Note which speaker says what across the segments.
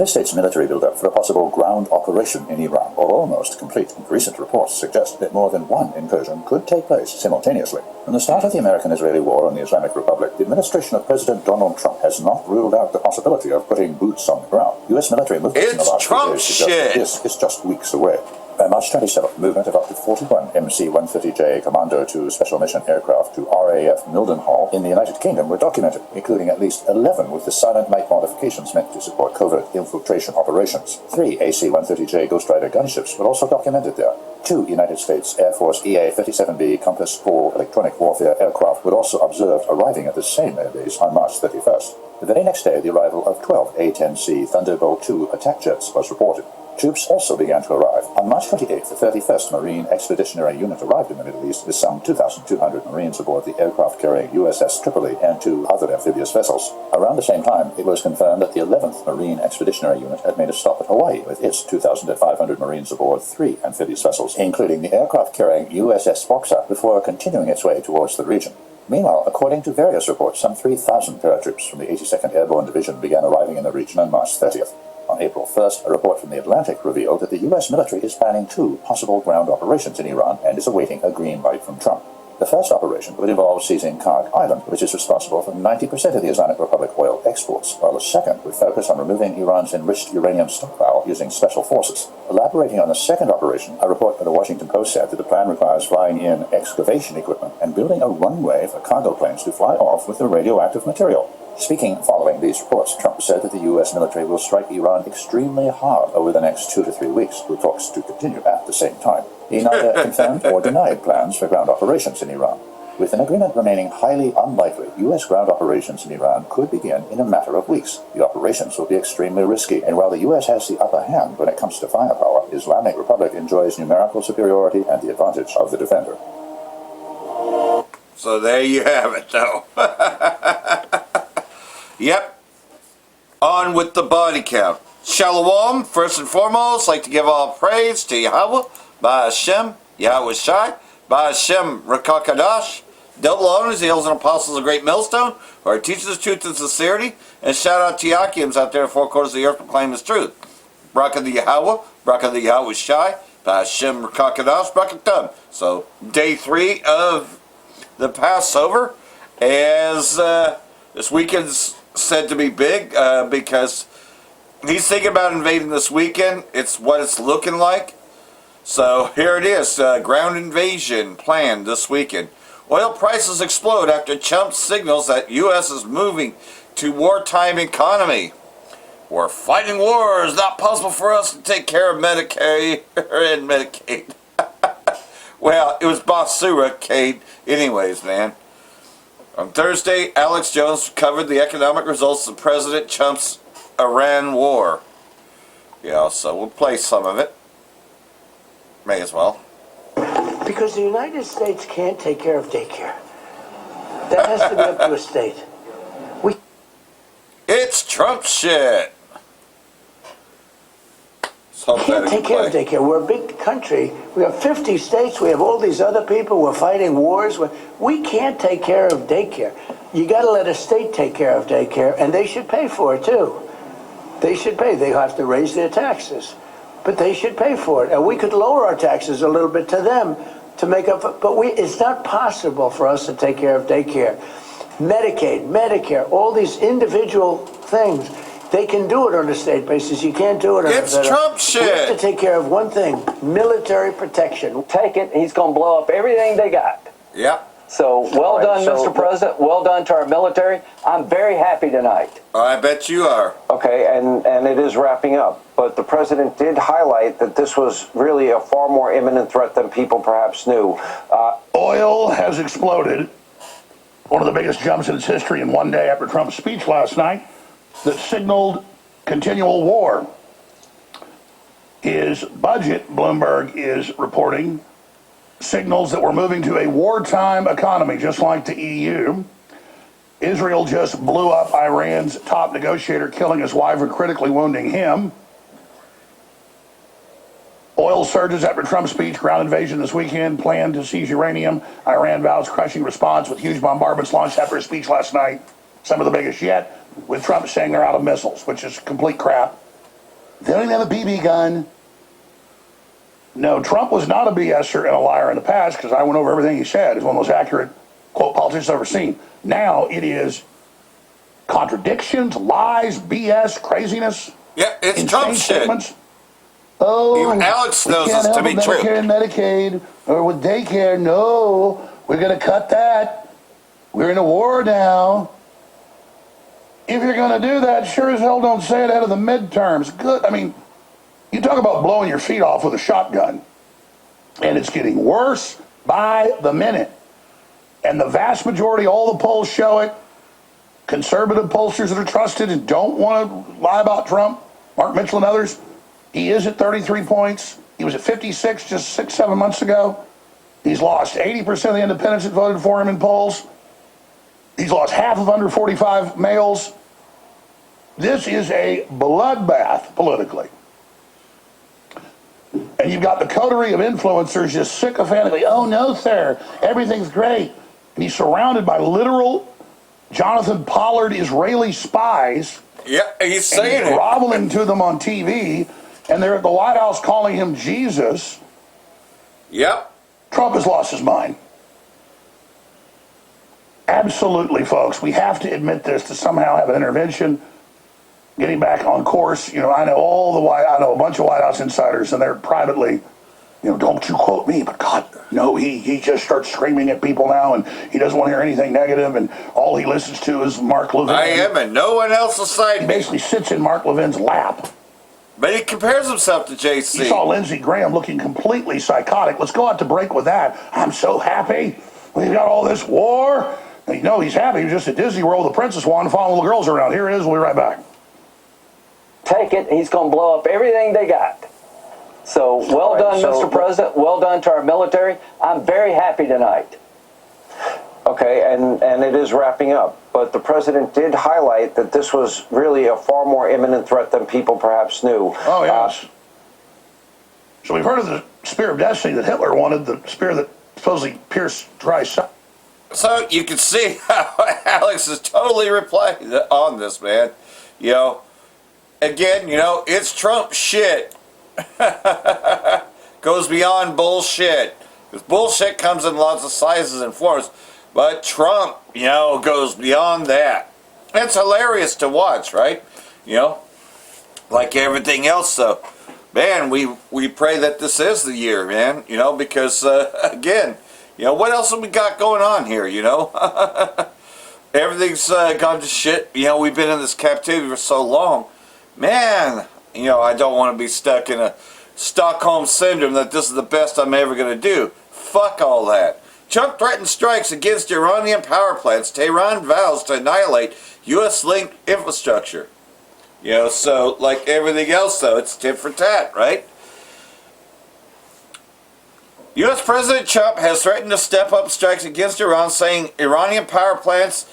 Speaker 1: United States military build-up for a possible ground operation in Iran are almost complete, and recent reports suggest that more than one incursion could take place simultaneously. From the start of the American-Israeli war on the Islamic Republic, the administration of President Donald Trump has not ruled out the possibility of putting boots on the ground. U.S. military movements in the last few days suggest that this is just weeks away. By March 27th, movement of up to 41 MC-130J Commando 2 Special Mission aircraft to RAF Mildenhall in the United Kingdom were documented, including at least 11 with the Silent Night modifications meant to support covert infiltration operations. 3 AC-130J Ghost Rider gunships were also documented there. 2 United States Air Force EA-57B Compass 4 electronic warfare aircraft were also observed arriving at the same airbase on March 31st. The very next day, the arrival of 12 A-10C Thunderbolt II attack jets was reported. Troops also began to arrive. On March 28th, the 31st Marine Expeditionary Unit arrived in the Middle East with some 2,200 Marines aboard the aircraft carrying USS Tripoli and 2 other amphibious vessels. Around the same time, it was confirmed that the 11th Marine Expeditionary Unit had made a stop at Hawaii with its 2,500 Marines aboard 3 amphibious vessels, including the aircraft carrying USS Boxer, before continuing its way towards the region. Meanwhile, according to various reports, some 3,000 paratroops from the 82nd Airborne Division began arriving in the region on March 30th. On April 1st, a report from the Atlantic revealed that the U.S. military is planning 2 possible ground operations in Iran and is awaiting a green light from Trump. The first operation would involve seizing Karg Island, which is responsible for 90% of the Islamic Republic oil exports, while the second would focus on removing Iran's enriched uranium stockpile using special forces. Elaborating on the second operation, a report by the Washington Post said that the plan requires flying in excavation equipment and building a runway for cargo planes to fly off with the radioactive material. Speaking following these reports, Trump said that the U.S. military will strike Iran extremely hard over the next 2 to 3 weeks, with talks to continue at the same time. He neither confirmed or denied plans for ground operations in Iran. With an agreement remaining highly unlikely, U.S. ground operations in Iran could begin in a matter of weeks. The operations will be extremely risky, and while the U.S. has the upper hand when it comes to firepower, the Islamic Republic enjoys numerical superiority and the advantage of the defender.
Speaker 2: So there you have it, though. Yep. On with the body count. Shalom, first and foremost, like to give all praise to Yahweh, Ba'ashem, Yahweh Shai, Ba'ashem, Rakakadash, double honors, the elders and apostles of Great Millstone, who are teachers of truth and sincerity, and shout out to Yakims out there in 4 quarters of the earth proclaim his truth. Braka the Yahweh, Braka the Yahweh Shai, Ba'ashem, Rakakadash, Brakatum. So, day 3 of the Passover, as this weekend's said to be big because he's thinking about invading this weekend. It's what it's looking like. So here it is, ground invasion planned this weekend. Oil prices explode after Trump signals that U.S. is moving to wartime economy. We're fighting wars, not possible for us to take care of Medicare and Medicaid. Well, it was Basura, Cade, anyways, man. On Thursday, Alex Jones covered the economic results of President Trump's Iran war. Yeah, so we'll play some of it. May as well.
Speaker 3: Because the United States can't take care of daycare. That has to be up to a state.
Speaker 2: It's Trump shit.
Speaker 3: We can't take care of daycare. We're a big country. We have 50 states. We have all these other people. We're fighting wars. We can't take care of daycare. You got to let a state take care of daycare, and they should pay for it, too. They should pay. They have to raise their taxes, but they should pay for it. And we could lower our taxes a little bit to them to make up for, but it's not possible for us to take care of daycare. Medicaid, Medicare, all these individual things. They can do it on a state basis. You can't do it on a federal.
Speaker 2: It's Trump shit.
Speaker 3: We have to take care of one thing: military protection.
Speaker 4: Take it. He's going to blow up everything they got.
Speaker 2: Yep.
Speaker 4: So well done, Mr. President. Well done to our military. I'm very happy tonight.
Speaker 2: I bet you are.
Speaker 5: Okay, and it is wrapping up. But the president did highlight that this was really a far more imminent threat than people perhaps knew.
Speaker 6: Oil has exploded. One of the biggest jumps in its history in one day after Trump's speech last night that signaled continual war. His budget, Bloomberg is reporting, signals that we're moving to a wartime economy, just like the EU. Israel just blew up Iran's top negotiator, killing his wife and critically wounding him. Oil surges after Trump's speech, ground invasion this weekend, plan to seize uranium. Iran vows crushing response with huge bombardments launched after his speech last night, some of the biggest yet, with Trump saying they're out of missiles, which is complete crap. They don't even have a BB gun. No, Trump was not a BSer and a liar in the past, because I went over everything he said. It's one of the most accurate, quote, politicians I've ever seen. Now it is contradictions, lies, BS, craziness.
Speaker 2: Yeah, it's Trump shit.
Speaker 6: Statements. Oh,
Speaker 2: even Alex knows this to be true.
Speaker 6: Medicare and Medicaid, or with daycare. No, we're going to cut that. We're in a war now. If you're going to do that, sure as hell don't say it ahead of the midterms. Good. I mean, you talk about blowing your feet off with a shotgun, and it's getting worse by the minute. And the vast majority, all the polls show it. Conservative pollsters that are trusted and don't want to lie about Trump, Mark Mitchell and others, he is at 33 points. He was at 56 just 6-7 months ago. He's lost 80% of the independents that voted for him in polls. He's lost half of under 45 males. This is a bloodbath politically. And you've got the coterie of influencers just sycophantically, oh no, sir, everything's great. And he's surrounded by literal Jonathan Pollard Israeli spies.
Speaker 2: Yeah, he's saying it.
Speaker 6: Groveling to them on TV, and they're at the White House calling him Jesus.
Speaker 2: Yep.
Speaker 6: Trump has lost his mind. Absolutely, folks. We have to admit this to somehow have an intervention, getting back on course. You know, I know I know a bunch of White House insiders, and they're privately, don't you quote me, but God, no, he just starts screaming at people now, and he doesn't want to hear anything negative, and all he listens to is Mark Levin.
Speaker 2: I am, and no one else will side
Speaker 6: He
Speaker 2: me.
Speaker 6: basically sits in Mark Levin's lap.
Speaker 2: But he compares himself to JC.
Speaker 6: You saw Lindsey Graham looking completely psychotic. Let's go out to break with that. I'm so happy. We've got all this war. And he's happy. He was just at Disney World with the Princess Wand following little girls around. Here it is. We'll be right back.
Speaker 4: Take it. He's going to blow up everything they got. So well done, Mr. President. Well done to our military. I'm very happy tonight.
Speaker 5: Okay, and it is wrapping up. But the president did highlight that this was really a far more imminent threat than people perhaps knew.
Speaker 6: Oh, yes. So we've heard of the spear of destiny that Hitler wanted, the spear that supposedly pierced dry side.
Speaker 2: So you can see how Alex is totally replying on this, man. Again, it's Trump shit. Goes beyond bullshit. Because bullshit comes in lots of sizes and forms. But Trump, goes beyond that. It's hilarious to watch, right? Like everything else, though. Man, we pray that this is the year, man. Because, again, what else have we got going on here, Everything's gone to shit. We've been in this captivity for so long. Man, I don't want to be stuck in a Stockholm syndrome that this is the best I'm ever going to do. Fuck all that. Trump threatens strikes against Iranian power plants. Tehran vows to annihilate U.S.-linked infrastructure. So like everything else, though, it's tit for tat, right? U.S. President Trump has threatened to step up strikes against Iran, saying Iranian power plants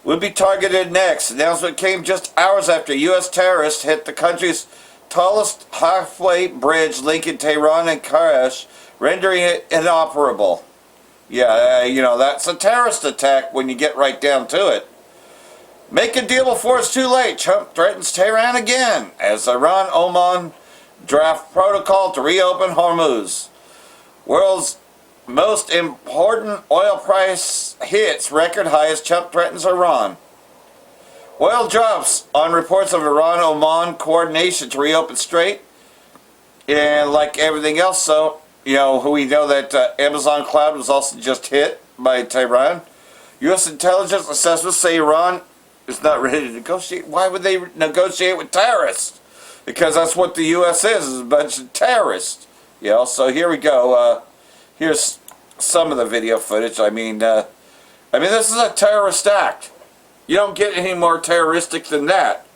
Speaker 2: would be targeted next. The announcement came just hours after U.S. terrorists hit the country's tallest halfway bridge linking Tehran and Karash, rendering it inoperable. Yeah, that's a terrorist attack when you get right down to it. Make a deal before it's too late. Trump threatens Tehran again as Iran-Oman draft protocol to reopen Hormuz. World's most important oil price hits record high as Trump threatens Iran. Oil drops on reports of Iran-Oman coordination to reopen Strait. And like everything else, so, we know that Amazon Cloud was also just hit by Tehran. U.S. intelligence assessments say Iran is not ready to negotiate. Why would they negotiate with terrorists? Because that's what the U.S. is a bunch of terrorists. So here we go. Here's some of the video footage. I mean, this is a terrorist act. You don't get any more terroristic than that.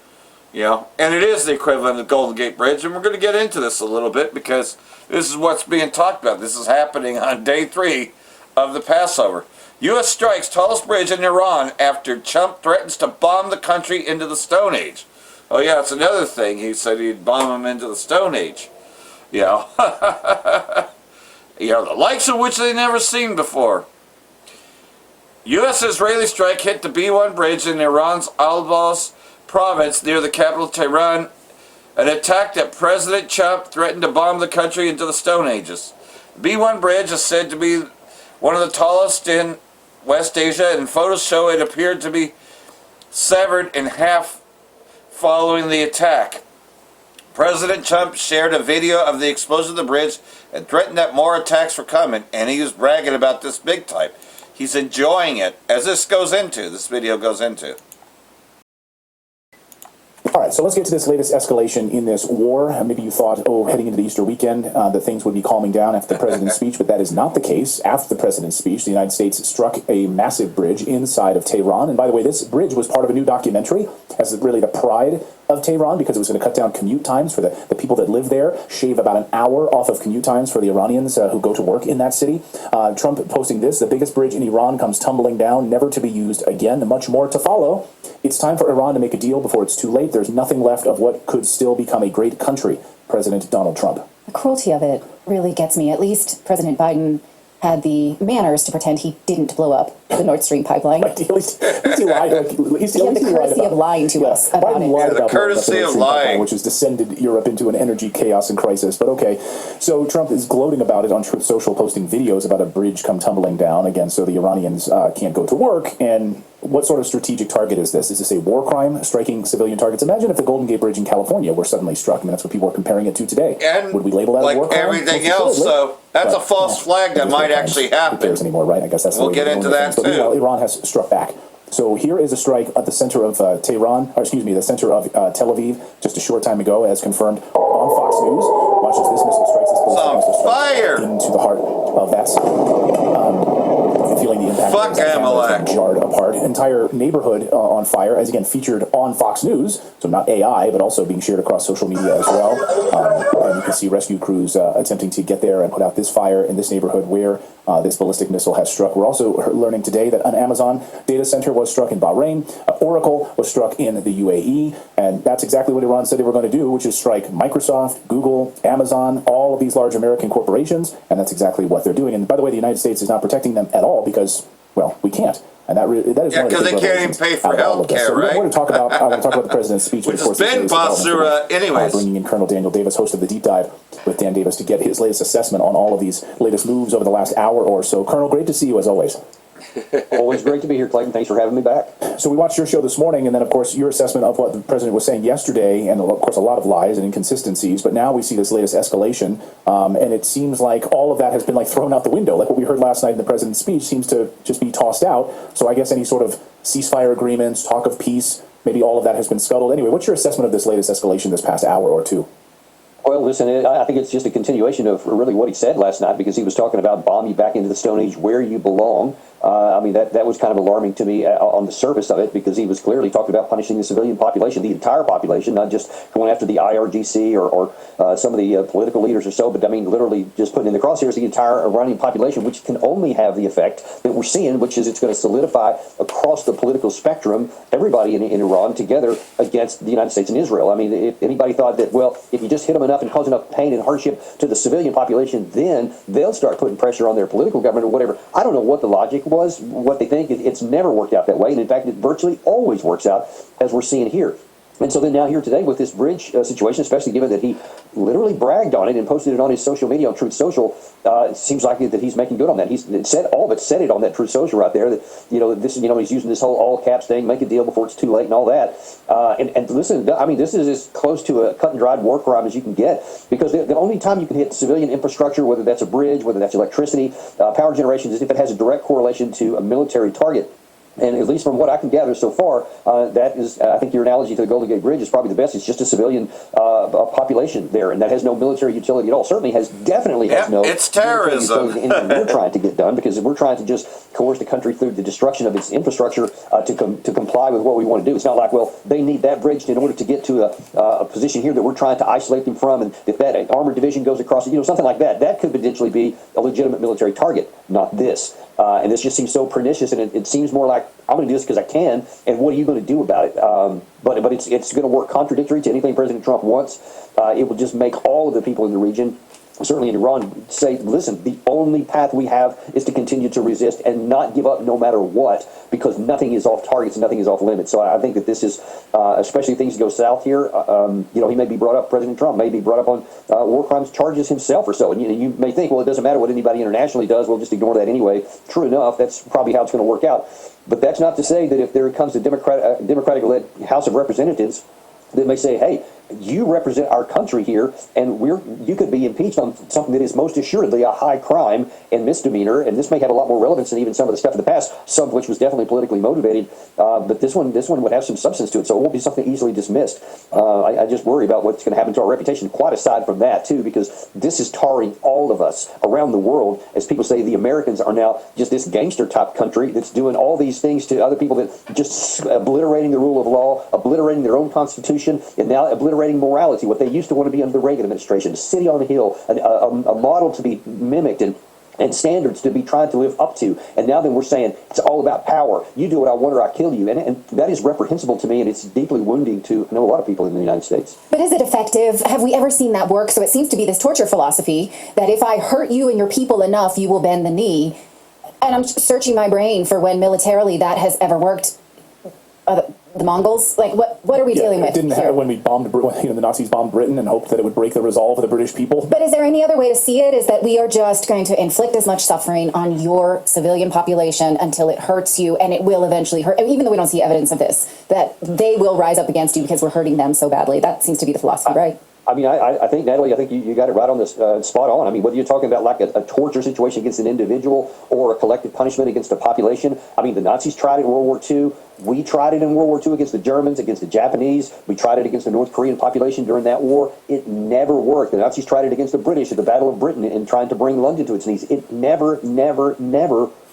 Speaker 2: And it is the equivalent of the Golden Gate Bridge, and we're going to get into this a little bit because this is what's being talked about. This is happening on day 3 of the Passover. U.S. strikes tallest bridge in Iran after Trump threatens to bomb the country into the Stone Age. Oh yeah, it's another thing. He said he'd bomb them into the Stone Age. The likes of which they've never seen before. U.S.-Israeli strike hit the B-1 bridge in Iran's Albaz province near the capital Tehran An attack that President Trump threatened to bomb the country into the Stone Ages. The B1 bridge is said to be one of the tallest in West Asia, and photos show it appeared to be severed in half following the attack. President Trump shared a video of the explosion of the bridge and threatened that more attacks were coming, and he was bragging about this big type. He's enjoying it, as this video goes into.
Speaker 7: All right, so let's get to this latest escalation in this war. Maybe you thought, heading into the Easter weekend, that things would be calming down after the president's speech, but that is not the case. After the president's speech, the United States struck a massive bridge inside of Tehran. And by the way, this bridge was part of a new documentary as really the pride of Tehran, because it was going to cut down commute times for the people that live there, shave about an hour off of commute times for the Iranians who go to work in that city. Trump posting this: the biggest bridge in Iran comes tumbling down, never to be used again. Much more to follow. It's time for Iran to make a deal before it's too late. There's nothing left of what could still become a great country. President Donald Trump.
Speaker 8: The cruelty of it really gets me. At least President Biden had the manners to pretend he didn't blow up the Nord Stream pipeline.
Speaker 7: At least he lied.
Speaker 8: He had the courtesy of lying to us about it.
Speaker 7: Lied about
Speaker 2: the courtesy of lying,
Speaker 7: which has descended Europe into an energy chaos and crisis. But okay, so Trump is gloating about it on Truth Social, posting videos about a bridge come tumbling down again, so the Iranians can't go to work. And what sort of strategic target is this? Is this a war crime, striking civilian targets? Imagine if the Golden Gate Bridge in California were suddenly struck. I mean, that's what people are comparing it to today.
Speaker 2: And
Speaker 7: would we label that
Speaker 2: like
Speaker 7: a war crime?
Speaker 2: everything else, so that's a false flag that might actually happen.
Speaker 7: Who cares anymore, right? I guess that's
Speaker 2: we'll
Speaker 7: the way
Speaker 2: get into that
Speaker 7: things. But meanwhile,
Speaker 2: too.
Speaker 7: Iran has struck back. So here is a strike at the center of the center of Tel Aviv, just a short time ago, as confirmed on Fox News. Watch as this missile strikes
Speaker 2: Some fire
Speaker 7: into the heart of that. Feeling the impact.
Speaker 2: Fuck Amalek.
Speaker 7: Jarred apart. Entire neighborhood on fire, as again featured on Fox News. So not AI, but also being shared across social media as well. And you can see rescue crews attempting to get there and put out this fire in this neighborhood where this ballistic missile has struck. We're also learning today that an Amazon data center was struck in Bahrain. Oracle was struck in the UAE. And that's exactly what Iran said they were going to do, which is strike Microsoft, Google, Amazon, all of these large American corporations. And that's exactly what they're doing. And by the way, the United States is not protecting them at all because, well, we can't. And that is
Speaker 2: because they can't even pay for health care,
Speaker 7: so
Speaker 2: right?
Speaker 7: I want to talk about the president's speech,
Speaker 2: which has been Basura anyways.
Speaker 7: Bringing in Colonel Daniel Davis, host of the Deep Dive with Dan Davis, to get his latest assessment on all of these latest moves over the last hour or so. Colonel, great to see you as always.
Speaker 4: Always great to be here, Clayton. Thanks for having me back.
Speaker 7: So we watched your show this morning, and then, of course, your assessment of what the president was saying yesterday, and, of course, a lot of lies and inconsistencies. But now we see this latest escalation, and it seems like all of that has been, thrown out the window. Like what we heard last night in the president's speech seems to just be tossed out. So I guess any sort of ceasefire agreements, talk of peace, maybe all of that has been scuttled. Anyway, what's your assessment of this latest escalation this past hour or two?
Speaker 4: Well, listen, I think it's just a continuation of really what he said last night, because he was talking about bomb you back into the Stone Age where you belong. I mean, that was kind of alarming to me on the surface of it, because he was clearly talking about punishing the civilian population, the entire population, not just going after the IRGC or some of the political leaders or so, but I mean, literally just putting in the crosshairs the entire Iranian population, which can only have the effect that we're seeing, which is it's going to solidify across the political spectrum everybody in Iran together against the United States and Israel. I mean, if anybody thought that, well, if you just hit them enough and cause enough pain and hardship to the civilian population, then they'll start putting pressure on their political government or whatever. I don't know what the logic was, what they think. It's never worked out that way. And in fact, it virtually always works out as we're seeing here. And so then now here today with this bridge situation, especially given that he literally bragged on it and posted it on his social media on Truth Social, it seems like that he's making good on that. He's said all but said it on that Truth Social right there, that this he's using this whole all caps thing, make a deal before it's too late and all that. And listen, I mean, this is as close to a cut and dried war crime as you can get, because the only time you can hit civilian infrastructure, whether that's a bridge, whether that's electricity, power generation, is if it has a direct correlation to a military target. And at least from what I can gather so far, that is, I think your analogy to the Golden Gate Bridge is probably the best. It's just a civilian population there, and that has no military utility at all. Certainly definitely has no.
Speaker 2: It's terrorism.
Speaker 4: Anything we're trying to get done, because we're trying to just coerce the country through the destruction of its infrastructure to comply with what we want to do. It's not like, well, they need that bridge in order to get to a position here that we're trying to isolate them from, and if that armored division goes across, something like that, that could potentially be a legitimate military target, not this. And this just seems so pernicious, and it seems more like, I'm going to do this because I can, and what are you going to do about it? But it's going to work contradictory to anything President Trump wants. It will just make all of the people in the region certainly in Iran, say, listen, the only path we have is to continue to resist and not give up no matter what, because nothing is off targets, nothing is off limits. So I think that this is, especially if things go south here, he may be brought up, President Trump may be brought up on war crimes charges himself or so. And you may think, well, it doesn't matter what anybody internationally does, we'll just ignore that anyway. True enough, that's probably how it's going to work out. But that's not to say that if there comes a Democratic-led House of Representatives that may say, hey, you represent our country here, and you could be impeached on something that is most assuredly a high crime and misdemeanor, and this may have a lot more relevance than even some of the stuff in the past, some of which was definitely politically motivated, but this one would have some substance to it, so it won't be something easily dismissed. I just worry about what's going to happen to our reputation, quite aside from that, too, because this is tarring all of us around the world. As people say, the Americans are now just this gangster-type country that's doing all these things to other people, that just obliterating the rule of law, obliterating their own constitution, and now obliterating morality, what they used to want to be under the Reagan administration, a city on the hill, a model to be mimicked and standards to be trying to live up to. And now then we're saying it's all about power. You do what I want or I kill you. And that is reprehensible to me, and it's deeply wounding to, I know, a lot of people in the United States.
Speaker 8: But is it effective? Have we ever seen that work? So it seems to be this torture philosophy that if I hurt you and your people enough, you will bend the knee. And I'm searching my brain for when militarily that has ever worked. The Mongols, like what are we dealing with?
Speaker 7: It didn't happen when we bombed, the Nazis bombed Britain and hoped that it would break the resolve of the British people.
Speaker 8: But is there any other way to see it? Is that we are just going to inflict as much suffering on your civilian population until it hurts you, and it will eventually hurt, even though we don't see evidence of this, that they will rise up against you because we're hurting them so badly. That seems to be the philosophy, right?
Speaker 4: I mean, I think, Natalie, I think you got it right on this, spot on. I mean, whether you're talking about like a torture situation against an individual or a collective punishment against a population, I mean, the Nazis tried it in World War II. We tried it in World War II against the Germans, against the Japanese. We tried it against the North Korean population during that war. It never worked. The Nazis tried it against the British at the Battle of Britain and trying to bring London to its knees. It never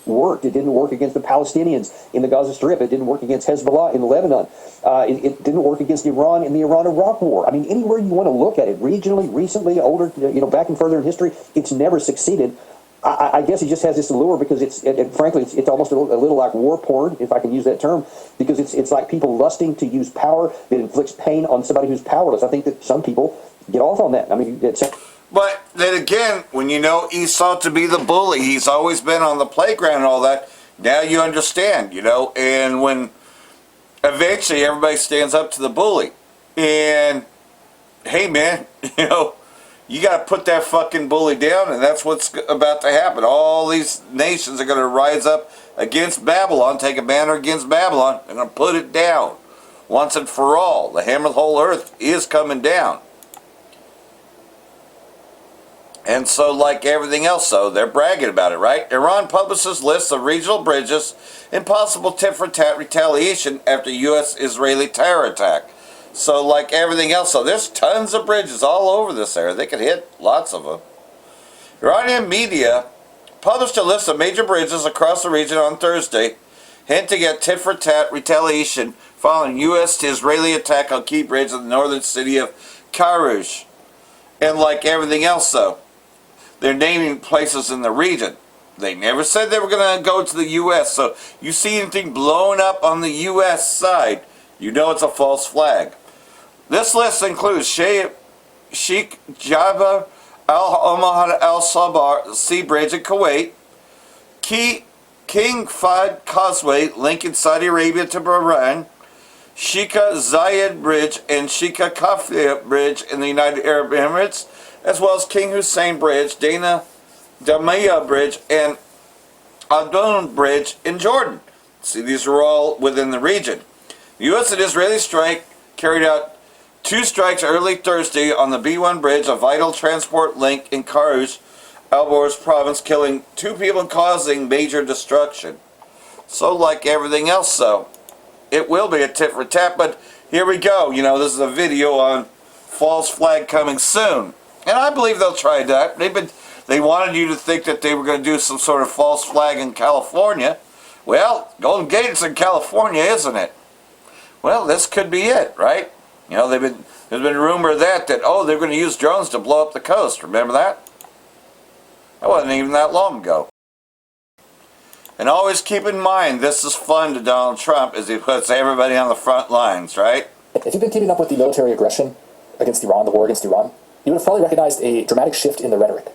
Speaker 4: worked. It didn't work against the Palestinians in the Gaza Strip. It didn't work against Hezbollah in Lebanon. It didn't work against Iran in the Iran-Iraq war. I mean, anywhere you want to look at it, regionally, recently, older, back and further in history, it's never succeeded. I guess it just has this allure because frankly, it's almost a little like war porn, if I can use that term, because it's like people lusting to use power that inflicts pain on somebody who's powerless. I think that some people get off on that. I mean,
Speaker 2: But then again, when you know Esau to be the bully, he's always been on the playground and all that, now you understand, and when eventually everybody stands up to the bully. And, hey man, you got to put that fucking bully down, and that's what's about to happen. All these nations are going to rise up against Babylon, take a banner against Babylon, and put it down once and for all. The hammer of the whole earth is coming down. And so, like everything else, though, they're bragging about it, right? Iran publishes lists of regional bridges and possible tit-for-tat retaliation after U.S.-Israeli terror attack. So, like everything else, though, there's tons of bridges all over this area. They could hit lots of them. Iranian media published a list of major bridges across the region on Thursday, hinting at tit-for-tat retaliation following U.S.-Israeli attack on key bridges in the northern city of Kharush. And like everything else, though, they're naming places in the region. They never said they were going to go to the U.S. So you see anything blowing up on the U.S. side, you know it's a false flag. This list includes Sheikh Jabir al-Omar al-Sabar Sea Bridge in Kuwait, King Fahd Causeway linking Saudi Arabia to Bahrain, Sheikh Zayed Bridge and Sheikh Khalifa Bridge in the United Arab Emirates, as well as King Hussein Bridge, Damiyah Bridge, and Adon Bridge in Jordan. See, these are all within the region. The U.S. and Israeli strike carried out 2 strikes early Thursday on the B1 bridge, a vital transport link in Kharush, Al-Borz province, killing 2 people and causing major destruction. So, like everything else, though, it will be a tit for tat, but here we go. This is a video on false flag coming soon. And I believe they'll try that. They wanted you to think that they were going to do some sort of false flag in California. Well, Golden Gate's in California, isn't it? Well, this could be it, right? There's been rumor that they're going to use drones to blow up the coast. Remember that? That wasn't even that long ago. And always keep in mind, this is fun to Donald Trump as he puts everybody on the front lines, right?
Speaker 7: Have you been keeping up with the military aggression against Iran, the war against Iran? you would have probably recognized a dramatic shift in the rhetoric.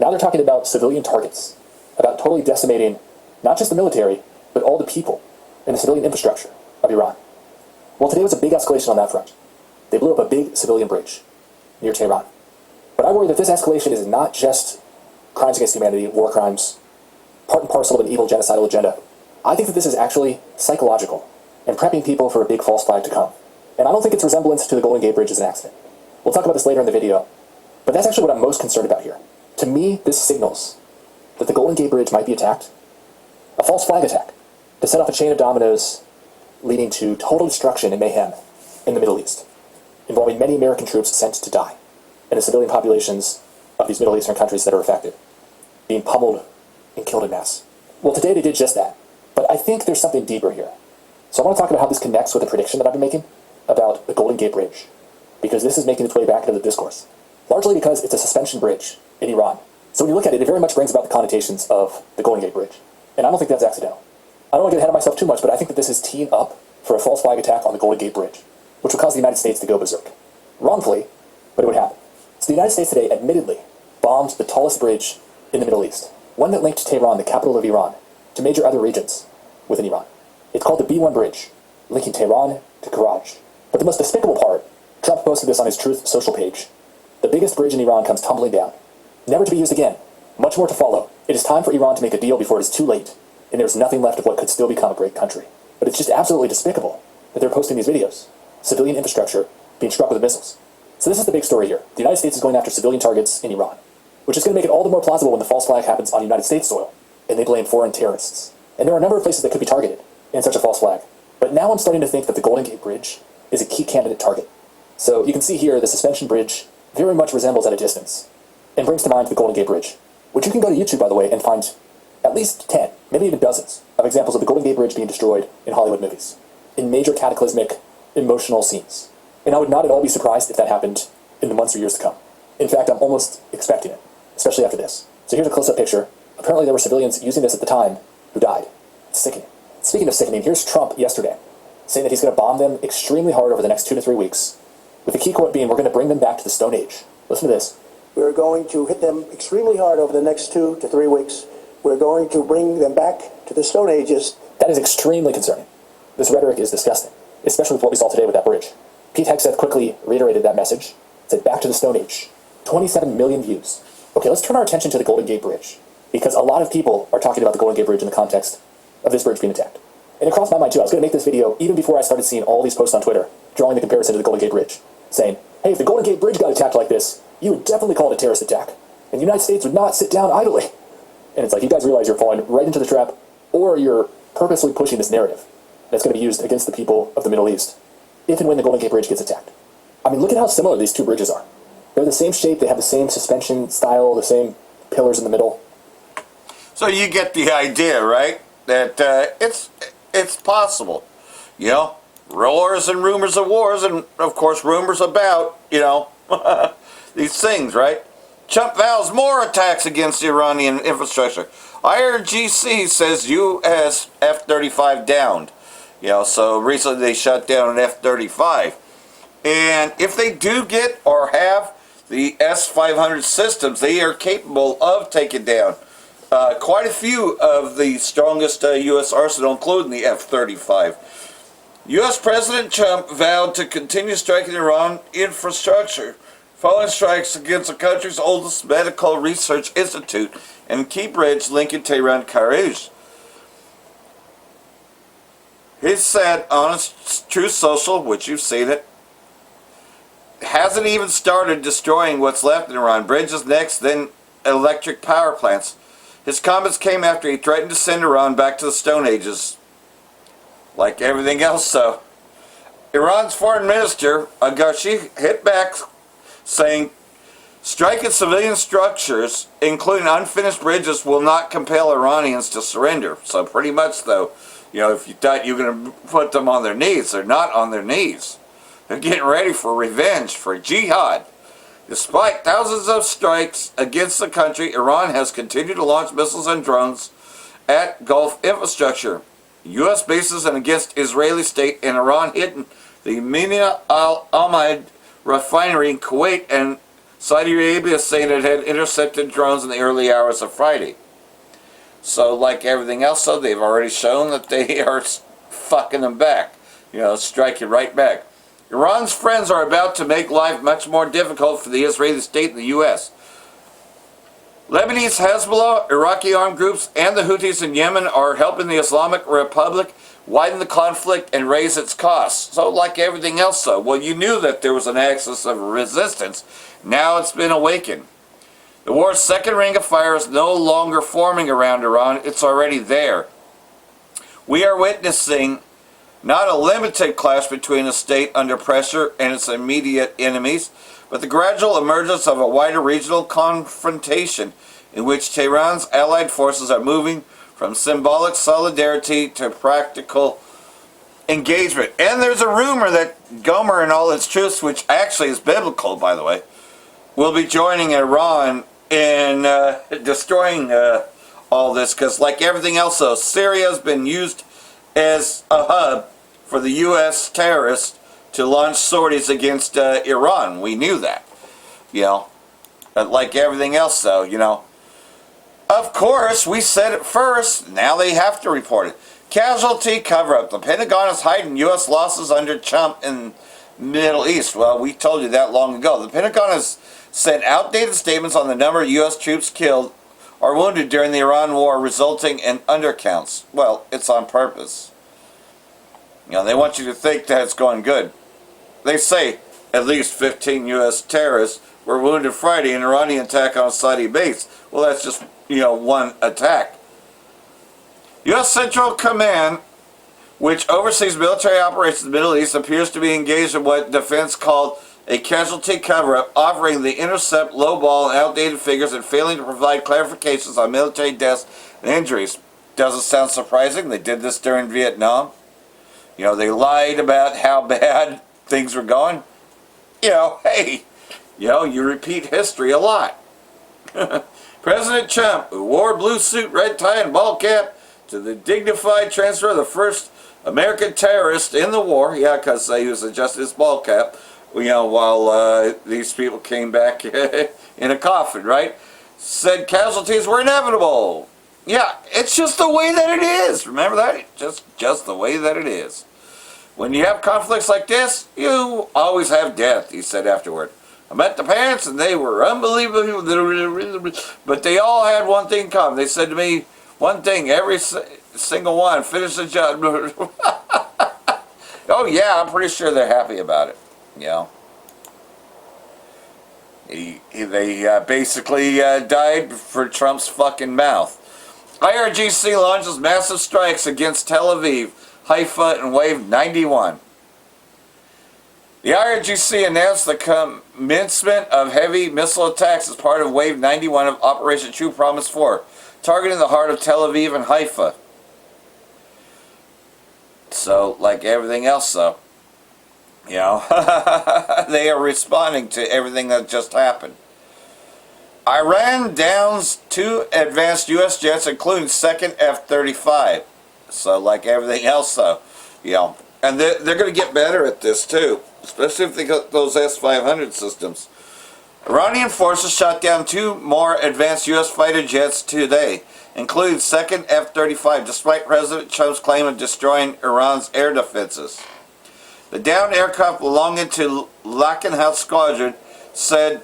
Speaker 7: Now they're talking about civilian targets, about totally decimating not just the military, but all the people and the civilian infrastructure of Iran. Well, today was a big escalation on that front. They blew up a big civilian bridge near Tehran. But I worry that this escalation is not just crimes against humanity, war crimes, part and parcel of an evil genocidal agenda. I think that this is actually psychological and prepping people for a big false flag to come. And I don't think its resemblance to the Golden Gate Bridge is an accident. We'll talk about this later in the video, but that's actually what I'm most concerned about here. To me, this signals that the Golden Gate Bridge might be attacked, a false flag attack, to set off a chain of dominoes leading to total destruction and mayhem in the Middle East, involving many American troops sent to die, and the civilian populations of these Middle Eastern countries that are affected, being pummeled and killed in mass. Well, today they did just that, but I think there's something deeper here. So I want to talk about how this connects with the prediction that I've been making about the Golden Gate Bridge, because this is making its way back into the discourse, largely because it's a suspension bridge in Iran. So when you look at it, it very much brings about the connotations of the Golden Gate Bridge, and I don't think that's accidental. I don't want to get ahead of myself too much, but I think that this is teeing up for a false flag attack on the Golden Gate Bridge, which would cause the United States to go berserk. Wrongfully, but it would happen. So the United States today admittedly bombed the tallest bridge in the Middle East, one that linked Tehran, the capital of Iran, to major other regions within Iran. It's called the B1 Bridge, linking Tehran to Karaj. But the most despicable part, Trump posted this on his Truth social page. The biggest bridge in Iran comes tumbling down, never to be used again. Much more to follow. It is time for Iran to make a deal before it is too late, and there's nothing left of what could still become a great country. But it's just absolutely despicable that they're posting these videos. Civilian infrastructure being struck with missiles. So this is the big story here. The United States is going after civilian targets in Iran, which is going to make it all the more plausible when the false flag happens on United States soil, and they blame foreign terrorists. And there are a number of places that could be targeted in such a false flag. But now I'm starting to think that the Golden Gate Bridge is a key candidate target. So you can see here the suspension bridge very much resembles at a distance, and brings to mind the Golden Gate Bridge, which you can go to YouTube, by the way, and find at least 10, maybe even dozens, of examples of the Golden Gate Bridge being destroyed in Hollywood movies, in major cataclysmic, emotional scenes. And I would not at all be surprised if that happened in the months or years to come. In fact, I'm almost expecting it, especially after this. So here's a close-up picture. Apparently there were civilians using this at the time who died. It's sickening. Speaking of sickening, here's Trump yesterday, saying that he's going to bomb them extremely hard over the next 2 to 3 weeks, with the key quote being, we're going to bring them back to the Stone Age. Listen to this.
Speaker 3: We're going to hit them extremely hard over the next 2 to 3 weeks. We're going to bring them back to the Stone Ages.
Speaker 7: That is extremely concerning. This rhetoric is disgusting, especially with what we saw today with that bridge. Pete Hegseth quickly reiterated that message, said back to the Stone Age. 27 million views. Okay, let's turn our attention to the Golden Gate Bridge, because a lot of people are talking about the Golden Gate Bridge in the context of this bridge being attacked. And it crossed my mind too. I was going to make this video even before I started seeing all these posts on Twitter, drawing the comparison to the Golden Gate Bridge, saying, hey, if the Golden Gate Bridge got attacked like this, you would definitely call it a terrorist attack, and the United States would not sit down idly. And it's like, you guys realize you're falling right into the trap, or you're purposely pushing this narrative that's going to be used against the people of the Middle East, if and when the Golden Gate Bridge gets attacked. I mean, look at how similar these two bridges are. They're the same shape, they have the same suspension style, the same pillars in the middle.
Speaker 2: So you get the idea, right? That it's possible. You know, wars and rumors of wars, and of course rumors about, these things, right? Trump vows more attacks against Iranian infrastructure. IRGC says U.S. F-35 downed. So recently they shut down an F-35. And if they do get or have the S-500 systems, they are capable of taking down quite a few of the strongest U.S. arsenal, including the F-35. U.S. President Trump vowed to continue striking Iran infrastructure, following strikes against the country's oldest medical research institute and key bridge linking Tehran to Karaj. He said on his Truth Social, which you've seen it, hasn't even started destroying what's left in Iran. Bridges next, then electric power plants. His comments came after he threatened to send Iran back to the Stone Ages. Like everything else, though. Iran's foreign minister, Agashi, hit back, saying, striking civilian structures, including unfinished bridges, will not compel Iranians to surrender. So pretty much, though, if you thought you were going to put them on their knees, they're not on their knees. They're getting ready for revenge, for jihad. Despite thousands of strikes against the country, Iran has continued to launch missiles and drones at Gulf infrastructure, U.S. bases, and against Israeli state, and Iran hit the Mina al-Ahmad refinery in Kuwait and Saudi Arabia is saying it had intercepted drones in the early hours of Friday. So, like everything else, though, they've already shown that they are fucking them back. Striking right back. Iran's friends are about to make life much more difficult for the Israeli state and the U.S. Lebanese Hezbollah, Iraqi armed groups, and the Houthis in Yemen are helping the Islamic Republic widen the conflict and raise its costs. So, like everything else, though, well, you knew that there was an axis of resistance. Now it's been awakened. The war's second ring of fire is no longer forming around Iran. It's already there. We are witnessing not a limited clash between a state under pressure and its immediate enemies, but the gradual emergence of a wider regional confrontation in which Tehran's allied forces are moving from symbolic solidarity to practical engagement. And there's a rumor that Gomer and all its troops, which actually is biblical, by the way, will be joining Iran in destroying all this, because like everything else, though, Syria has been used as a hub for the U.S. terrorists to launch sorties against Iran. We knew that, But like everything else, though, of course, we said it first. Now they have to report it. Casualty cover-up. The Pentagon is hiding U.S. losses under Trump in Middle East. Well, we told you that long ago. The Pentagon has sent outdated statements on the number of U.S. troops killed or wounded during the Iran war, resulting in undercounts. Well, it's on purpose. They want you to think that it's going good. They say at least 15 U.S. terrorists were wounded Friday in an Iranian attack on a Saudi base. Well, that's just, one attack. U.S. Central Command, which oversees military operations in the Middle East, appears to be engaged in what defense called a casualty cover-up, offering the intercept, lowball, and outdated figures and failing to provide clarifications on military deaths and injuries. Doesn't sound surprising. They did this during Vietnam. They lied about how bad things were going. Hey, you repeat history a lot. President Trump, who wore blue suit, red tie, and ball cap, to the dignified transfer of the first American terrorist in the war. Yeah, because he was adjusting his ball cap, while these people came back in a coffin, right? Said casualties were inevitable. Yeah, it's just the way that it is. Remember that? Just the way that it is. When you have conflicts like this, you always have death, he said afterward. I met the parents and they were unbelievable, but they all had one thing in common. They said to me one thing, every single one, finish the job. Oh yeah, I'm pretty sure they're happy about it. They basically died for Trump's fucking mouth. IRGC launches massive strikes against Tel Aviv, Haifa, and Wave 91. The IRGC announced the commencement of heavy missile attacks as part of Wave 91 of Operation True Promise 4, targeting the heart of Tel Aviv and Haifa. So, like everything else, though, they are responding to everything that just happened. Iran downs 2 advanced U.S. jets, including second F-35. So, like everything else, though, and they're going to get better at this, too, especially if they got those S-500 systems. Iranian forces shot down 2 more advanced U.S. fighter jets today, including second F-35, despite President Trump's claim of destroying Iran's air defenses. The downed aircraft belonging to Lakenhout Squadron said,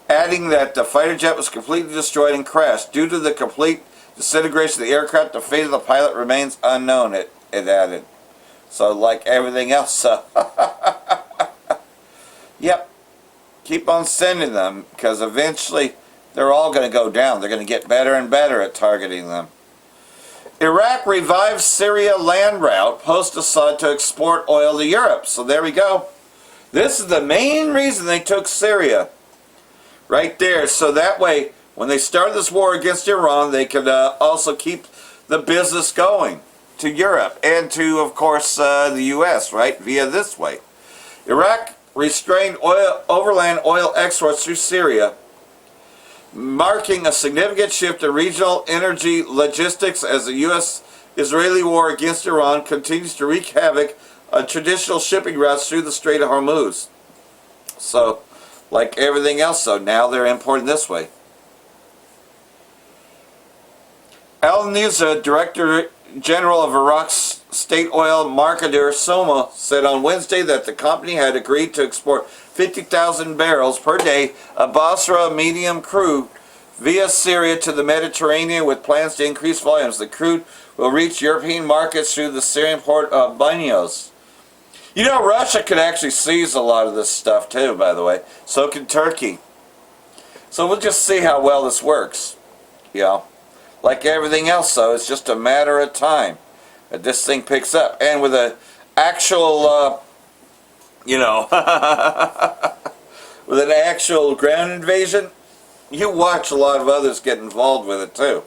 Speaker 2: adding that the fighter jet was completely destroyed and crashed. Due to the complete disintegration of the aircraft, the fate of the pilot remains unknown, it added. So, like everything else, yep, keep on sending them, because eventually they're all going to go down. They're going to get better and better at targeting them. Iraq revives Syria land route post-Assad to export oil to Europe. So there we go. This is the main reason they took Syria. Right there. So that way, when they start this war against Iran, they could also keep the business going to Europe and to, of course, the U.S., right, via this way. Iraq restrained overland oil exports through Syria, marking a significant shift in regional energy logistics as the U.S.-Israeli war against Iran continues to wreak havoc on traditional shipping routes through the Strait of Hormuz. So, like everything else, so now they're importing this way. Al-Nusra, Director General of Iraq's state oil marketer Soma, said on Wednesday that the company had agreed to export 50,000 barrels per day of Basra medium crude via Syria to the Mediterranean with plans to increase volumes. The crude will reach European markets through the Syrian port of Banyos. You know, Russia could actually seize a lot of this stuff too, by the way. So can Turkey. So we'll just see how well this works. You know, like everything else, though, it's just a matter of time that this thing picks up. And with an actual, with an actual ground invasion, you watch a lot of others get involved with it too.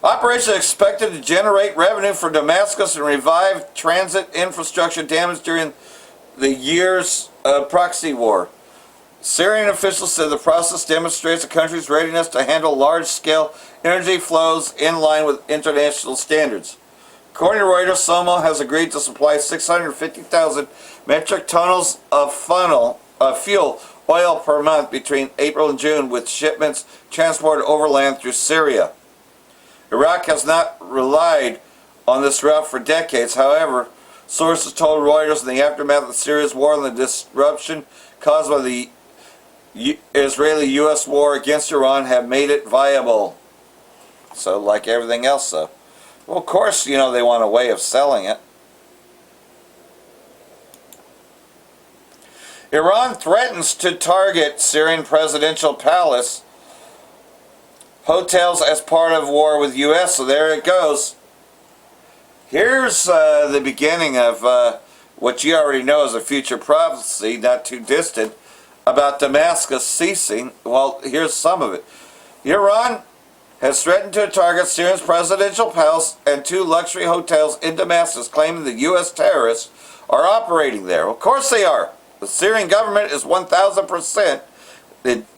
Speaker 2: Operation expected to generate revenue for Damascus and revive transit infrastructure damaged during the year's proxy war. Syrian officials said the process demonstrates the country's readiness to handle large-scale energy flows in line with international standards. According to Reuters, Somo has agreed to supply 650,000 metric tons of fuel oil per month between April and June, with shipments transported overland through Syria. Iraq has not relied on this route for decades. However, sources told Reuters in the aftermath of Syria's war and the disruption caused by the Israeli-U.S. war against Iran have made it viable. So, like everything else, though. Well, of course, they want a way of selling it. Iran threatens to target Syrian presidential palace hotels as part of war with U.S., so there it goes. Here's the beginning of what you already know is a future prophecy, not too distant, about Damascus ceasing. Well, here's some of it. Iran has threatened to target Syria's presidential palace and 2 luxury hotels in Damascus, claiming the U.S. terrorists are operating there. Of course they are. The Syrian government is 1,000%,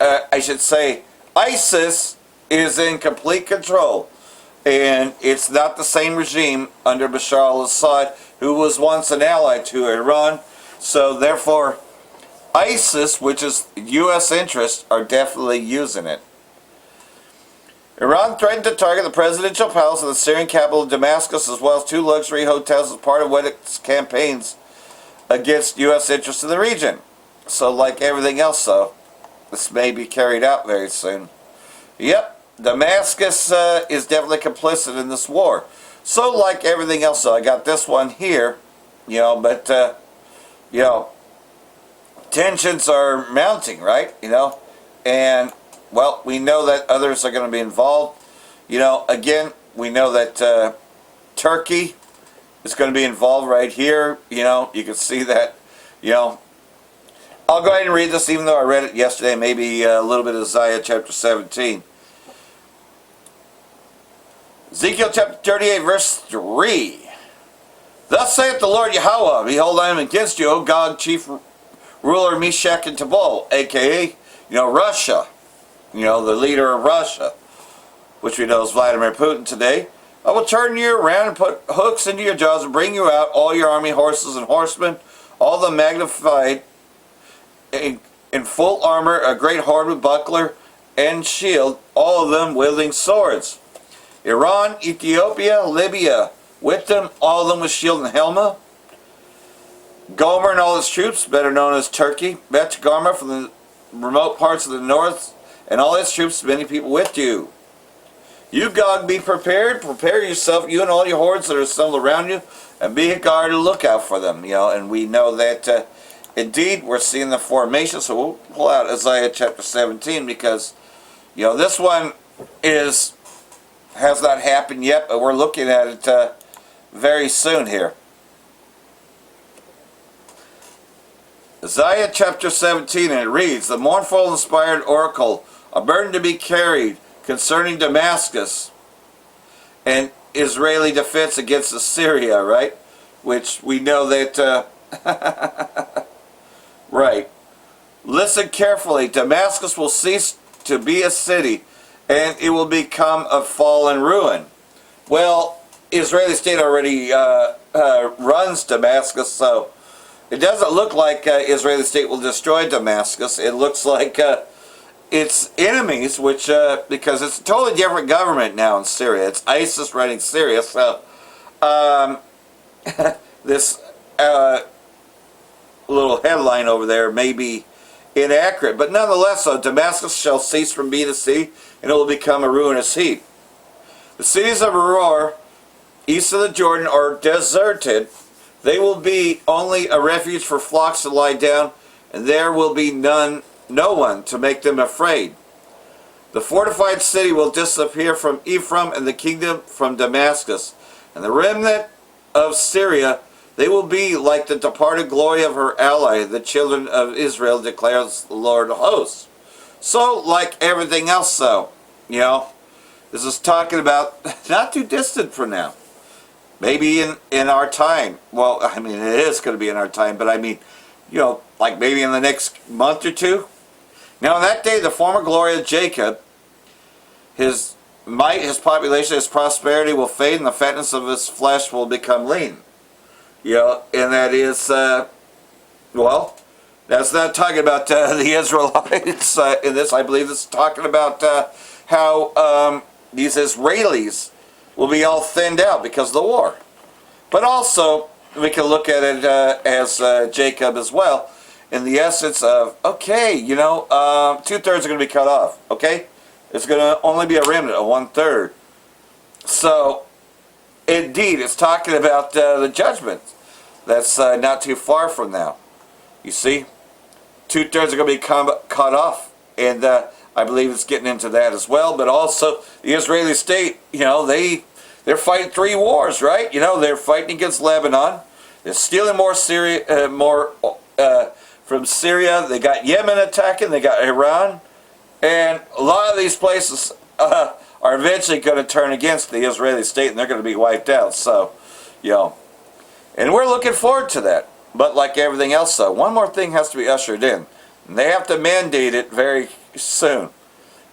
Speaker 2: I should say, ISIS is in complete control. And it's not the same regime under Bashar al-Assad, who was once an ally to Iran. So therefore, ISIS, which is U.S. interests, are definitely using it. Iran threatened to target the presidential palace of the Syrian capital of Damascus, as well as 2 luxury hotels, as part of what its campaigns against U.S. interests in the region. So like everything else, though, this may be carried out very soon. Yep, Damascus is definitely complicit in this war. So like everything else, though, I got this one here, but, tensions are mounting, right? And, well, we know that others are going to be involved. Again, we know that Turkey is going to be involved right here. You can see that, I'll go ahead and read this, even though I read it yesterday, maybe a little bit of Isaiah chapter 17. Ezekiel chapter 38, verse 3. Thus saith the Lord Yahweh, behold, I am against you, O Gog, chief ruler Meshach and Tubal, a.k.a., Russia, the leader of Russia, which we know is Vladimir Putin today. I will turn you around and put hooks into your jaws and bring you out, all your army horses and horsemen, all the magnified in full armor, a great horde with buckler and shield, all of them wielding swords. Iran, Ethiopia, Libya, with them, all of them with shield and helmet. Gomer and all his troops, better known as Turkey, Bet Gomer from the remote parts of the north, and all his troops, many people with you. You, Gog, be prepared. Prepare yourself, you and all your hordes that are assembled around you, and be a guard and look out for them. And we know that, indeed, we're seeing the formation. So we'll pull out Isaiah chapter 17 because, this one has not happened yet, but we're looking at it very soon here. Isaiah chapter 17, and it reads, the mournful inspired oracle, a burden to be carried concerning Damascus and Israeli defense against Assyria, right? Which we know that, right. Listen carefully, Damascus will cease to be a city, and it will become a fallen ruin. Well, Israeli state already runs Damascus, so it doesn't look like Israeli state will destroy Damascus. It looks like its enemies, which because it's a totally different government now in Syria. It's ISIS running Syria, so this little headline over there may be inaccurate, but nonetheless, so Damascus shall cease from being a city, and it will become a ruinous heap. The cities of Aurora, east of the Jordan, are deserted. They will be only a refuge for flocks to lie down, and there will be no one to make them afraid. The fortified city will disappear from Ephraim, and the kingdom from Damascus. And the remnant of Syria, they will be like the departed glory of her ally, the children of Israel, declares the Lord of hosts. So, like everything else, though, you know, this is talking about not too distant from now. Maybe in our time. Well, I mean, it is going to be in our time, but I mean, you know, like maybe in the next month or two. Now, in that day, the former glory of Jacob, his might, his population, his prosperity will fade, and the fatness of his flesh will become lean. You know, and that is, well, that's not talking about the Israelites in this. I believe it's talking about how these Israelis will be all thinned out because of the war. But also, we can look at it as Jacob as well, in the essence of, okay, you know, 2/3 are going to be cut off, okay? It's going to only be a remnant of 1/3. So, indeed, it's talking about the judgment. That's not too far from now. You see, 2/3 are going to be cut off, and I believe it's getting into that as well. But also, the Israeli state, you know, they're fighting 3 wars, right? You know, they're fighting against Lebanon. They're stealing more from Syria. They got Yemen attacking. They got Iran, and a lot of these places are eventually going to turn against the Israeli state, and they're going to be wiped out. So, you know. And we're looking forward to that. But like everything else, though, one more thing has to be ushered in. And they have to mandate it very soon.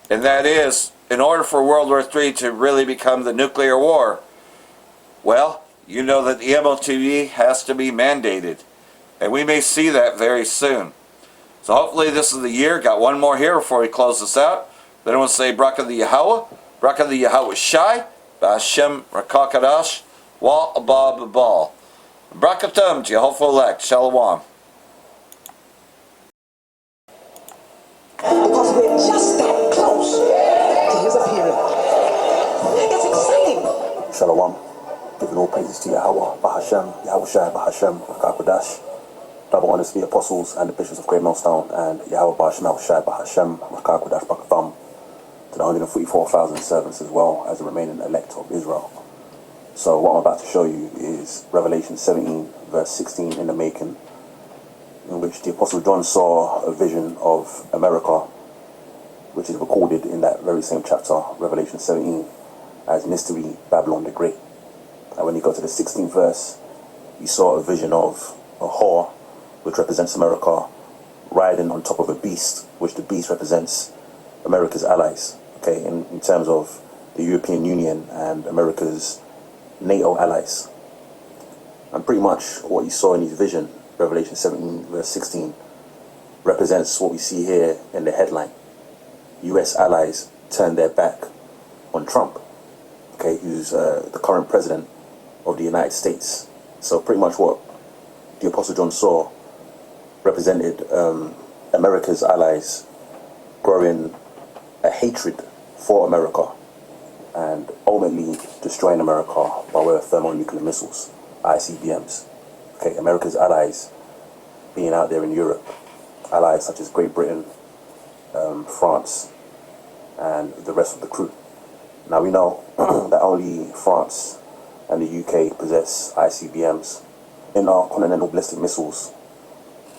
Speaker 2: And that is, in order for World War III to really become the nuclear war, well, you know that the MOTV has to be mandated. And we may see that very soon. So hopefully this is the year. Got one more here before we close this out. Then I want to say, Bracha the Yahweh, Bracha the Yahweh Shai, Ba'ashem Rakakadash, Wa Abba Babal. Brakatum, Jehovah elect, Shalom.
Speaker 9: Because we're just that close to his appearing. It's exciting.
Speaker 10: Shalom. Giving all praises to Yahweh, Bahashem, Yahweh Shai, Bahashem, Rakakadash. Double honors to the apostles and the bishops of Great Millstone, and Yahweh Bahashem, Yahweh Shai, Bahashem, Rakakadash, Brakatham. To the 144,000 servants as well as the remaining elect of Israel. So what I'm about to show you is Revelation 17, verse 16 in the making, in which the Apostle John saw a vision of America, which is recorded in that very same chapter, Revelation 17, as Mystery Babylon the Great. And when you go to the 16th verse, you saw a vision of a whore, which represents America, riding on top of a beast, which the beast represents America's allies, okay, in terms of the European Union and America's NATO allies. And pretty much what you saw in his vision, Revelation 17 verse 16, represents what we see here in the headline. US allies turn their back on Trump, okay, who's the current president of the United States. So pretty much what the Apostle John saw represented America's allies growing a hatred for America and ultimately destroying America by way of thermonuclear missiles, ICBMs. Okay, America's allies being out there in Europe, allies such as Great Britain, France, and the rest of the crew. Now we know that only France and the UK possess ICBMs, intercontinental ballistic missiles,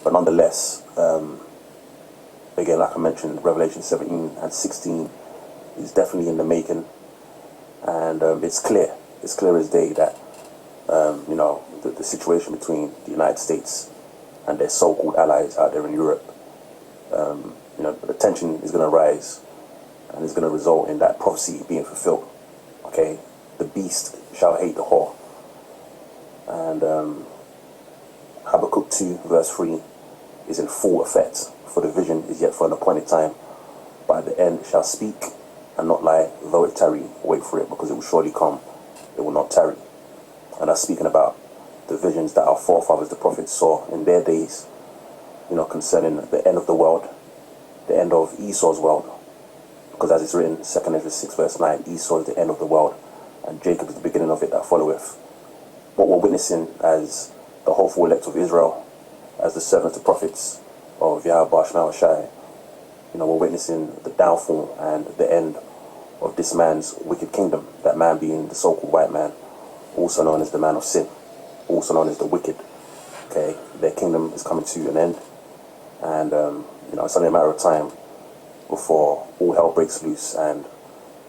Speaker 10: but nonetheless, again, like I mentioned, Revelation 17 and 16 is definitely in the making. And it's clear as day that, you know, the situation between the United States and their so-called allies out there in Europe, you know, the tension is going to rise and is going to result in that prophecy being fulfilled. Okay, the beast shall hate the whore. And Habakkuk 2 verse 3 is in full effect, for the vision is yet for an appointed time, but at the end it shall speak and not lie, though it tarry, wait for it, because it will surely come, it will not tarry. And that's speaking about the visions that our forefathers, the prophets, saw in their days, concerning the end of the world, the end of Esau's world, because as it's written, 2 Ezra 6 verse 9, Esau is the end of the world, and Jacob is the beginning of it that followeth. What we're witnessing as the hopeful elect of Israel, as the servants, the prophets of Yahweh Shai, we're witnessing the downfall and the end of this man's wicked kingdom, that man being the so-called white man, also known as the man of sin, also known as the wicked. Okay, their kingdom is coming to an end, and it's only a matter of time before all hell breaks loose and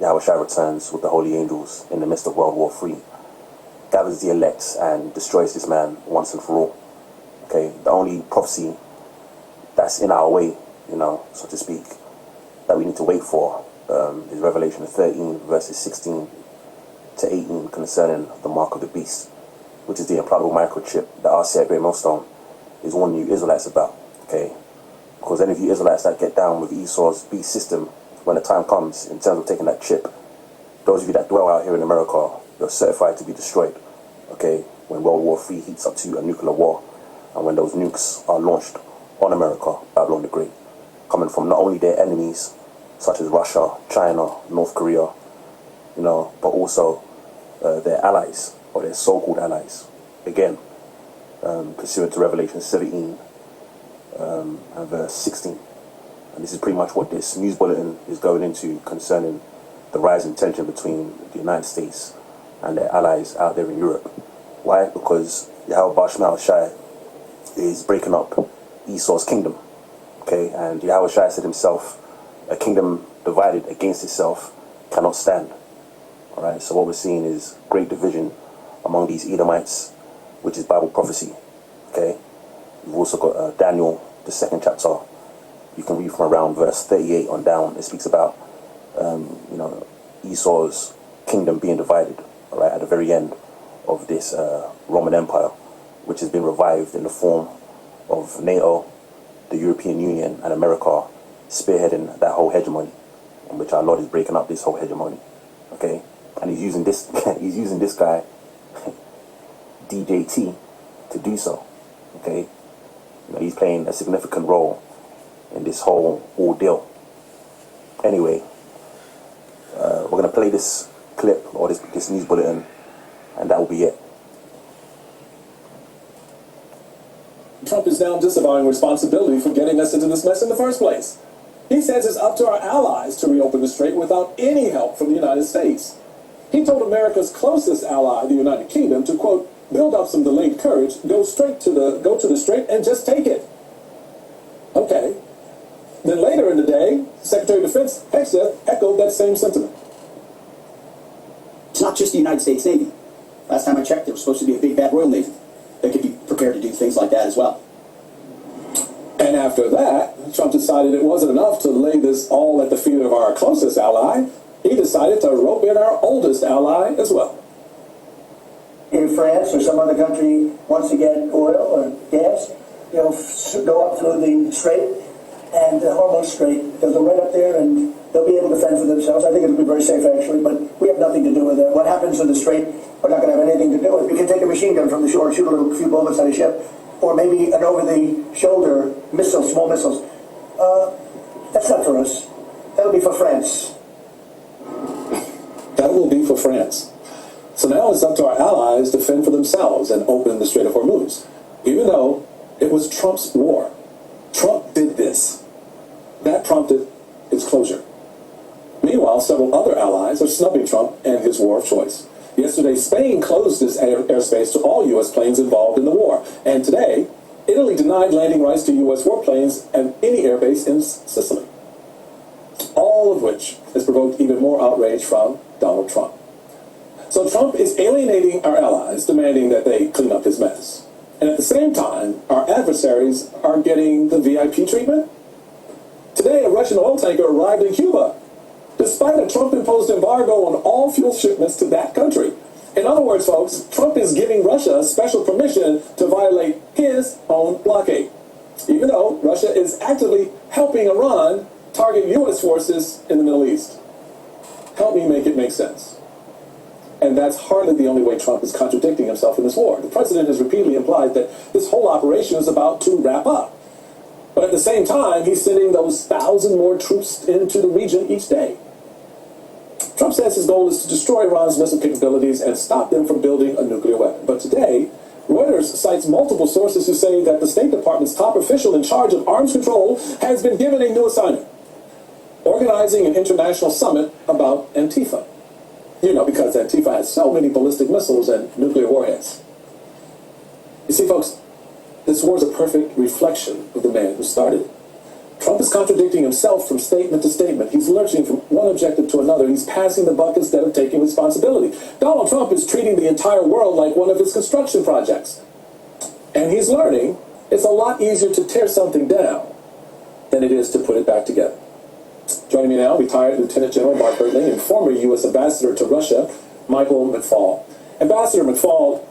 Speaker 10: Yahweh Shai returns with the holy angels in the midst of World War III, gathers the elect and destroys this man once and for all. Okay, the only prophecy that's in our way, so to speak, that we need to wait for is Revelation 13 verses 16 to 18 concerning the mark of the beast, which is the implantable microchip that RCA Great Millstone is warning you Israelites about. Okay, because any of you Israelites that get down with Esau's beast system, when the time comes in terms of taking that chip, those of you that dwell out here in America, you're certified to be destroyed. Okay, when World War III heats up to a nuclear war, and when those nukes are launched on America, Babylon the Great, coming from not only their enemies, such as Russia, China, North Korea, but also their allies, or their so-called allies. Again, pursuant to Revelation 17 and verse 16. And this is pretty much what this news bulletin is going into concerning the rising tension between the United States and their allies out there in Europe. Why? Because Yahweh Shai is breaking up Esau's kingdom. Okay, and Yahweh Shai said himself, a kingdom divided against itself cannot stand. Alright, so what we're seeing is great division among these Edomites, which is Bible prophecy. Okay, we've also got Daniel, the 2nd chapter. You can read from around verse 38 on down. It speaks about, Esau's kingdom being divided, alright, at the very end of this Roman Empire, which has been revived in the form of NATO, the European Union, and America spearheading that whole hegemony, in which our Lord is breaking up this whole hegemony. Okay, and he's using this guy, DJT, to do so. Okay, he's playing a significant role in this whole ordeal. Anyway, we're going to play this clip, or this news bulletin, and that will be it.
Speaker 11: Trump is now disavowing responsibility for getting us into this mess in the first place. He says it's up to our allies to reopen the strait without any help from the United States. He told America's closest ally, the United Kingdom, to, quote, build up some delayed courage, go to the strait and just take it. Okay. Then later in the day, Secretary of Defense Hegseth echoed that same sentiment.
Speaker 12: It's not just the United States Navy. Last time I checked, there was supposed to be a big bad Royal Navy that could be prepared to do things like that as well.
Speaker 11: And after that, Trump decided it wasn't enough to lay this all at the feet of our closest ally. He decided to rope in our oldest ally as well.
Speaker 13: If France or some other country wants to get oil or gas, they'll go up through the strait and the Hormuz Strait. They'll go right up there and they'll be able to fend for themselves. I think it'll be very safe, actually, but we have nothing to do with it. What happens in the strait, we're not going to have anything to do with. We can take a machine gun from the shore, shoot a few bullets at a ship, or maybe an over-the-shoulder missile, small missiles. That's not for us. That'll be for France.
Speaker 11: That will be for France. So now it's up to our allies to fend for themselves and open the Strait of Hormuz, even though it was Trump's war. Trump did this. That prompted its closure. Meanwhile, several other allies are snubbing Trump and his war of choice. Yesterday, Spain closed its airspace to all U.S. planes involved in the war. And today, Italy denied landing rights to U.S. warplanes at any airbase in Sicily. All of which has provoked even more outrage from Donald Trump. So Trump is alienating our allies, demanding that they clean up his mess. And at the same time, our adversaries are getting the VIP treatment. Today, a Russian oil tanker arrived in Cuba, despite a Trump-imposed embargo on all fuel shipments to that country. In other words, folks, Trump is giving Russia special permission to violate his own blockade, even though Russia is actively helping Iran target U.S. forces in the Middle East. Help me make it make sense. And that's hardly the only way Trump is contradicting himself in this war. The president has repeatedly implied that this whole operation is about to wrap up. But at the same time, he's sending those 1,000 more troops into the region each day. Trump says his goal is to destroy Iran's missile capabilities and stop them from building a nuclear weapon. But today, Reuters cites multiple sources who say that the State Department's top official in charge of arms control has been given a new assignment: organizing an international summit about Antifa. You know, because Antifa has so many ballistic missiles and nuclear warheads. You see, folks, this war is a perfect reflection of the man who started it. Trump is contradicting himself from statement to statement. He's lurching from one objective to another. He's passing the buck instead of taking responsibility. Donald Trump is treating the entire world like one of his construction projects. And he's learning it's a lot easier to tear something down than it is to put it back together. Joining me now, retired Lieutenant General Mark Hertling and former U.S. Ambassador to Russia, Michael McFaul. Ambassador McFaul,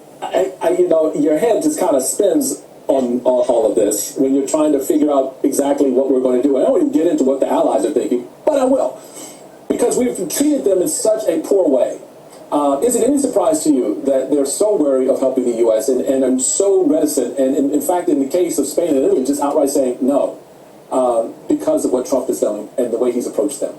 Speaker 11: you know, your head just kind of spins on all of this when you're trying to figure out exactly what we're going to do. I don't even get into what the allies are thinking, but I will, because we've treated them in such a poor way. Is it any surprise to you that they're so wary of helping the U.S. and are so reticent, and in fact, in the case of Spain and Italy, just outright saying no, because of what Trump is doing and the way he's approached them?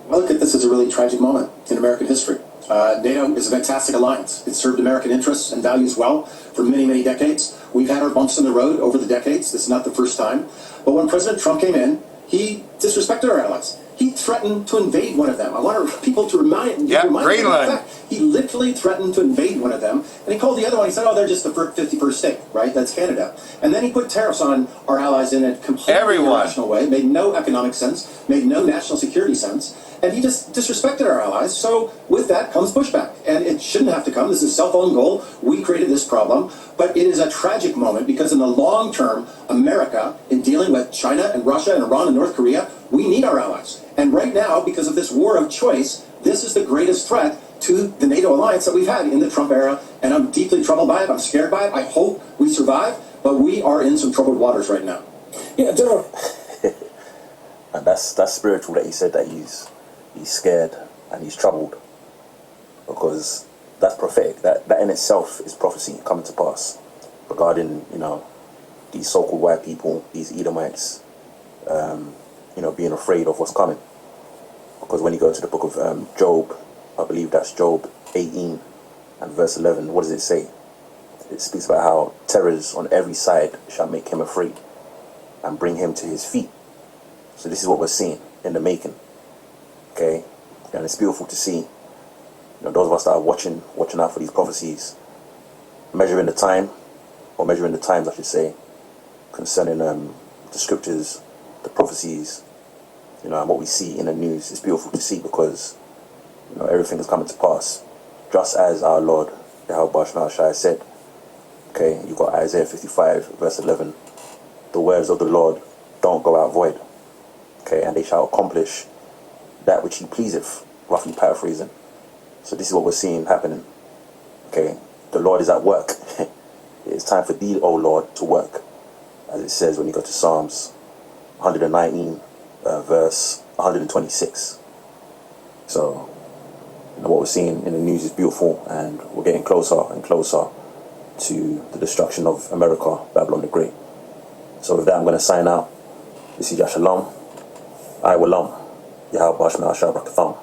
Speaker 12: I look at this as a really tragic moment in American history. NATO is a fantastic alliance. It served American interests and values well for many, many decades. We've had our bumps in the road over the decades. This is not the first time. But when President Trump came in, he disrespected our allies. He threatened to invade one of them. I want people to remind them of that. He literally threatened to invade one of them, and he called the other one. He said, "Oh, they're just the 51st state, right? That's Canada." And then he put tariffs on our allies in a completely irrational way. Made no economic sense. Made no national security sense. And he just disrespected our allies. So with that comes pushback, and it shouldn't have to come. This is a self-owned goal. We created this problem, but it is a tragic moment because in the long term, America, in dealing with China and Russia and Iran and North Korea, we need our allies. And right now, because of this war of choice, this is the greatest threat to the NATO alliance that we've had in the Trump era, and I'm deeply troubled by it. I'm scared by it. I hope we survive, but we are in some troubled waters right now.
Speaker 11: Yeah, General.
Speaker 10: And that's spiritual that he said that he's scared and he's troubled, because that's prophetic. That in itself is prophecy coming to pass regarding, you know, these so-called white people, these Edomites, you know, being afraid of what's coming. Because when you go to the book of Job, I believe that's Job 18 and verse 11, what does it say? It speaks about how terrors on every side shall make him afraid and bring him to his feet. So this is what we're seeing in the making. Okay, and it's beautiful to see, you know, those of us that are watching out for these prophecies, measuring the times, I should say, concerning the scriptures, the prophecies, you know, and what we see in the news. It's beautiful to see because, you know, everything is coming to pass, just as our Lord Yahweh Shai said. Okay, you got Isaiah 55 verse 11. The words of the Lord don't go out void. Okay, and they shall accomplish that which he pleaseth, roughly paraphrasing. So this is what we're seeing happening. Okay, the Lord is at work. It's time for thee, O Lord, to work, as it says when you go to Psalms 119 verse 126. So, you know, what we're seeing in the news is beautiful, and we're getting closer and closer to the destruction of America, Babylon the Great. So with that, I'm going to sign out. This is Yashalom. I will Yahweh Bashma Ashabra Katham.